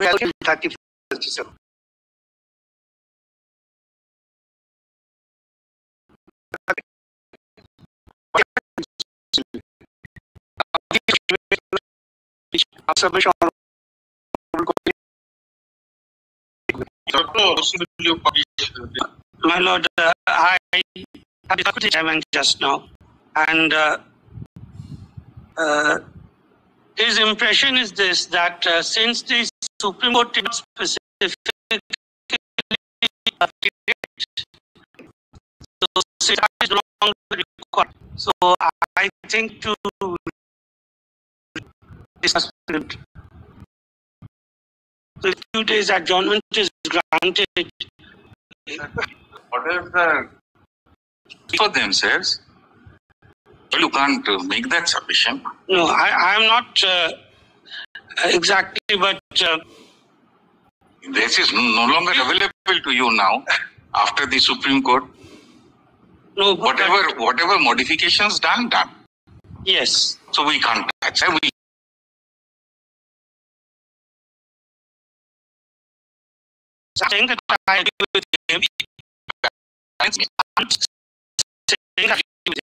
31st. Submission. My Lord, I have discussed it just now, and his impression is this, that since the Supreme Court did not specifically so it is no longer required. So I think to discuss it. So a few days adjournment is granted. What is the for themselves? You can't make that submission. No, I am not exactly, but this is no longer available to you now after the Supreme Court. No, whatever modifications done. Yes. So we can't touch that. I think that I agree with him. I'm saying I agree with him.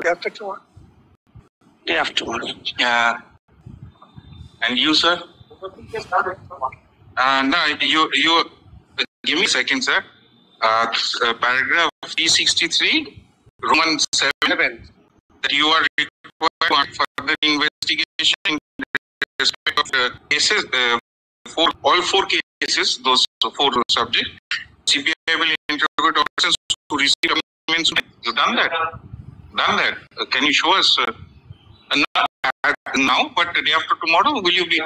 After tomorrow. Day after tomorrow. Yeah. And you, sir? No, you give me a second, sir. Paragraph 363, Roman 7, that you are required for further investigation in respect of the cases, all four cases, those four subjects. CBI will interrogate persons who receive amendments. You've done that. Can you show us now, but the day after tomorrow, will you be?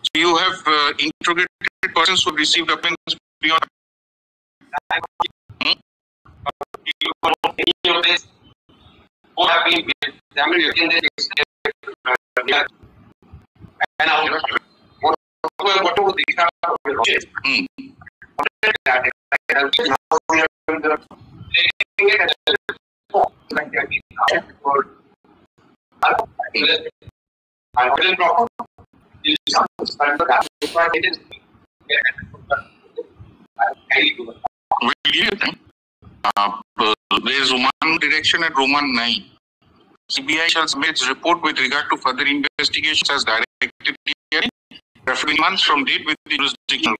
So you have interrogated persons who received appearance beyond. There is Roman direction at Roman 9. CBI shall submit its report with regard to further investigations as directed hearing, roughly months from date with the jurisdiction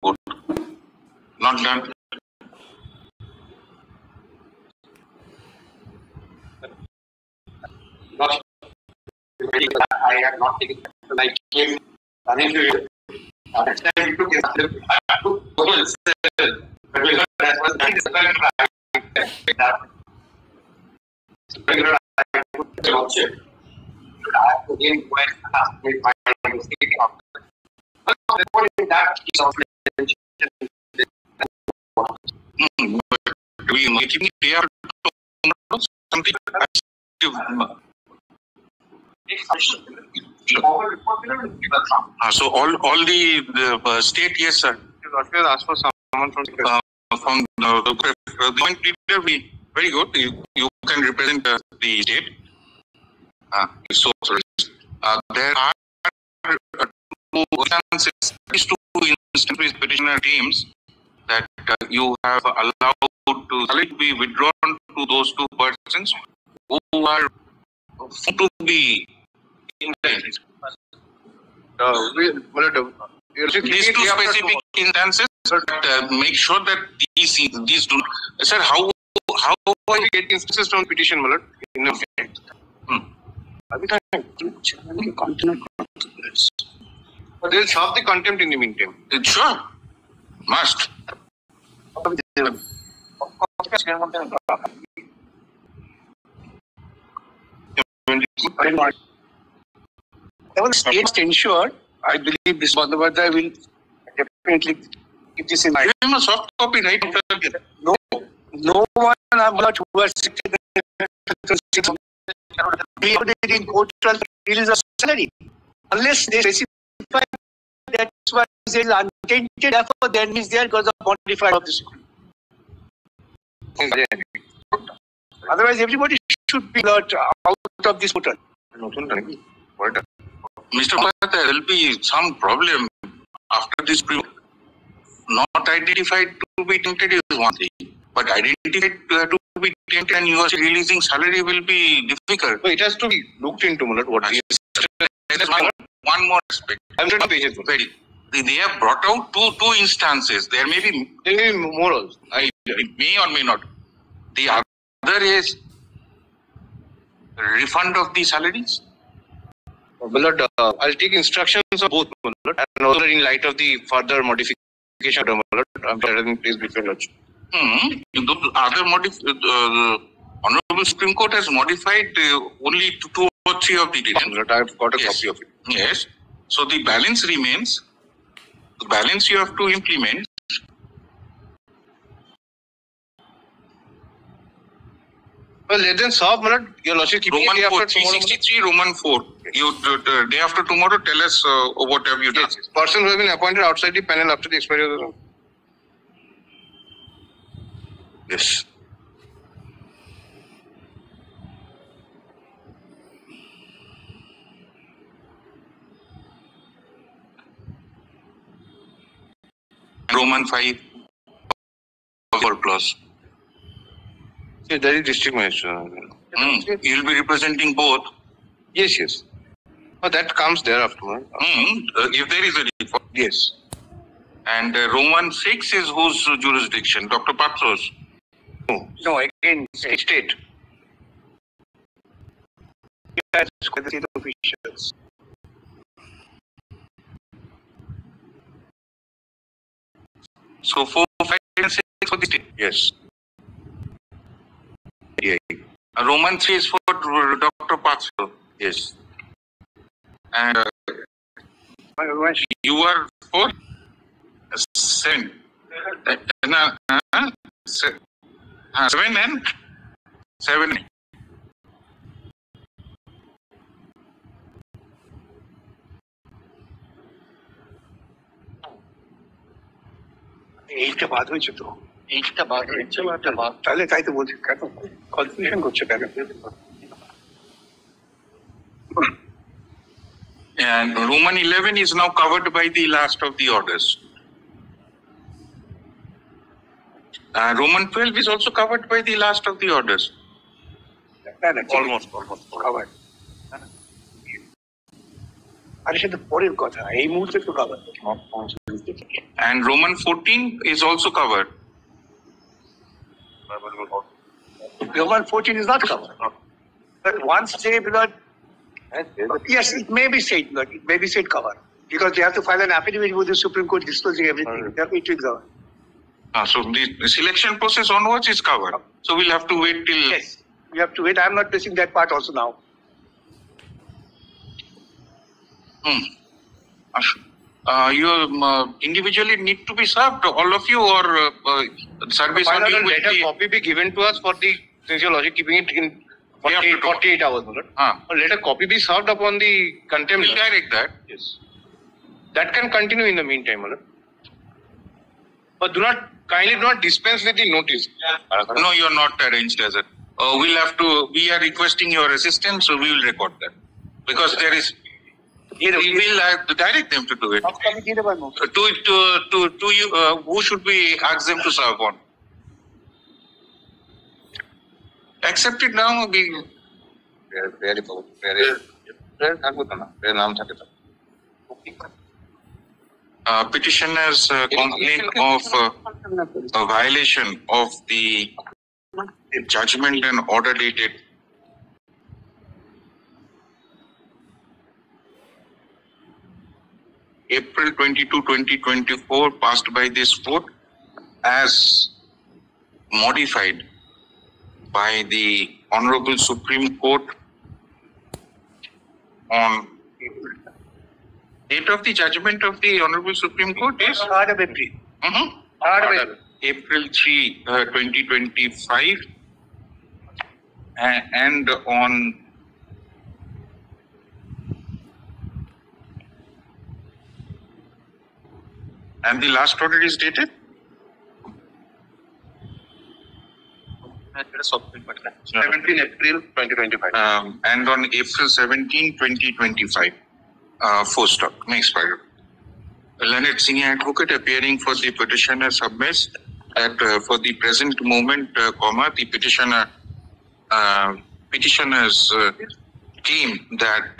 court. Not done. I have not taken like came running to you. Next time you took it. That was again went with my mistake we making it clear something. So all the state, yes, sir. You ask for someone from the joint leader. We very good. You can represent the state. So there are two instances with petitioner claims that you have allowed to be withdrawn to those two persons who are to be indicted. These two specific instances, make sure that these do not. Sir, how are you getting instances from petition, Malad? In effect. But they will solve the contempt in the meantime. Sure. Must. States ensured I believe this Bandhavadhyay will definitely keep this in mind. Give him a soft copy, right? No one who has sitting in court release a salary. Unless they specify that what is untainted, therefore then means they are because of modified of this. Otherwise, everybody should be out of this portal. Mr. Bhatt, there will be some problem after this. Not identified to be tainted is one thing, but identified to be tainted and you are releasing salary will be difficult. So it has to be looked into. One more aspect. They have brought out two instances. There may be more also. May or may not. The other is refund of the salaries. But I'll take instructions of both, and also in light of the further modification. I'm telling please be fair. The Honorable Supreme Court has modified only 2 or 3 of the details. I've got a copy of it. Yes. So the balance remains. The balance you have to implement. Well, let them solve, your lordship. Roman 4, 363, Roman 4. You day after tomorrow, tell us what have you done. Yes. Person who has been appointed outside the panel after the expiry of the law. Yes. Roman 5 clause. Yes, that is district magistrate. You will be representing both. Yes. Oh, that comes thereafter. If there is a default. Yes. And Roman 6 is whose jurisdiction? Dr. Patros? No, again, state. Yes, state officials. So 4, 5, and 6 for the state? Yes. Yeah. Roman 3 is for Dr. Patros? Yes. And you are for 7. 7 and 7. এইটা বাদ হয়েছে তো এইটা বাদ হয়েছে তাহলে তাই তো বলছি কেন কনফিউশন করছে কেন And Roman 11 is now covered by the last of the orders. Roman 12 is also covered by the last of the orders. Almost covered. আরে সেটা পরের কথা এই মুহূর্তে তো cover And Roman 14 is also covered. Roman 14 is not covered. But once they blood, yes, it may be said, but it may be said covered. Because they have to file an affidavit with the Supreme Court disclosing everything. It will cover. So the selection process onwards is covered. So we'll have to wait till... Yes, we have to wait. I'm not pressing that part also now. You individually need to be served, all of you, or service on you will let a copy be given to us for the logic keeping it in 48 hours. Let a copy be served upon the contempt. We'll direct that. Yes. That can continue in the meantime. But kindly do not dispense with the notice. No, you are not arranged as it. We are requesting your assistance, so we will record that. Because there is... We will direct them to do it. To you, who should we ask them to serve on? Accept it now. Petitioner's complaint of a violation of the judgment and order dated April 22, 2024, passed by this court as modified by the Honorable Supreme Court on Date of the judgment of the Honorable Supreme Court is 3rd of April. 3rd of April. April 3, 2025, and on and the last order is dated 17 April 2025. And on April 17, 2025. Full stop. Next paragraph. Leonard Singh advocate appearing for the petitioner submits that for the present moment, the petitioners claim that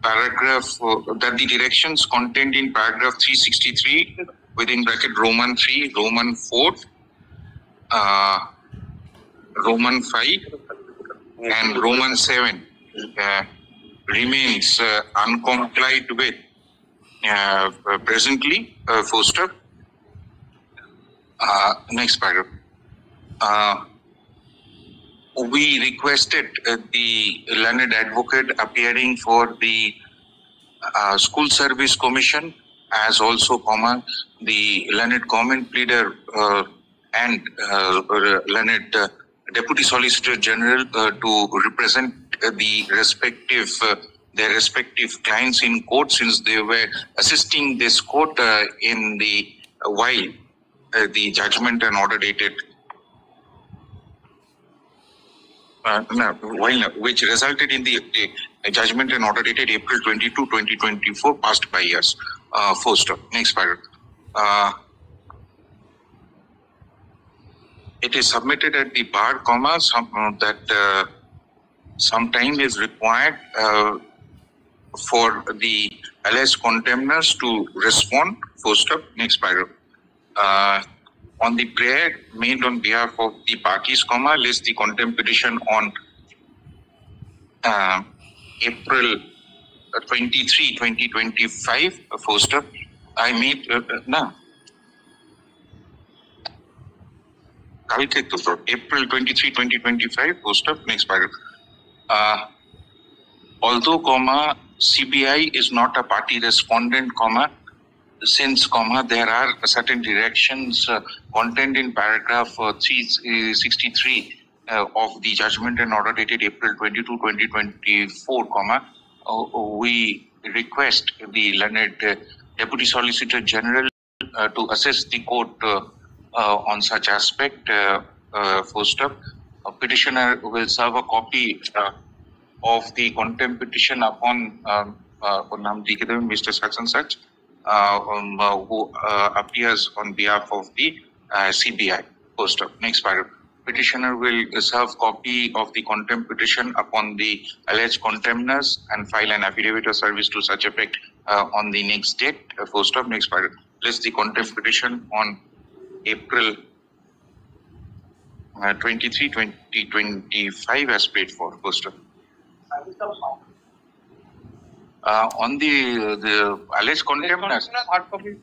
that the directions contained in paragraph 363 within bracket Roman 3, Roman 4, Roman 5, and Roman 7 remains uncomplied with presently. Full stop. Next paragraph. We requested the learned advocate appearing for the School Service Commission, as also the learned government pleader and learned Deputy Solicitor General to represent the respective their respective clients in court, since they were assisting this court in the while the judgment and order dated which resulted in the judgment and order dated April 22, 2024, passed by us. Full stop. Next paragraph. It is submitted at the bar, that some time is required for the alleged contemners to respond. Full stop. Next paragraph. On the prayer made on behalf of the parties, list the contempt petition on April 23, 2025. Full stop. I made April 23, 2025. Full stop. Next paragraph. Although, CBI is not a party respondent, since, there are certain directions contained in paragraph 363 of the judgment and order dated April 22, 2024, we request the learned Deputy Solicitor General to assist the court on such aspect. Full stop. A petitioner will serve a copy of the contempt petition upon Mr. Such and such, who appears on behalf of the CBI. Full stop. Next paragraph. Petitioner will serve copy of the contempt petition upon the alleged contemners and file an affidavit of service to such effect on the next date. Full stop. Next paragraph. List the contempt petition on April 23, 2025 as paid for. Full stop. On the alleged contemners. Hard copy.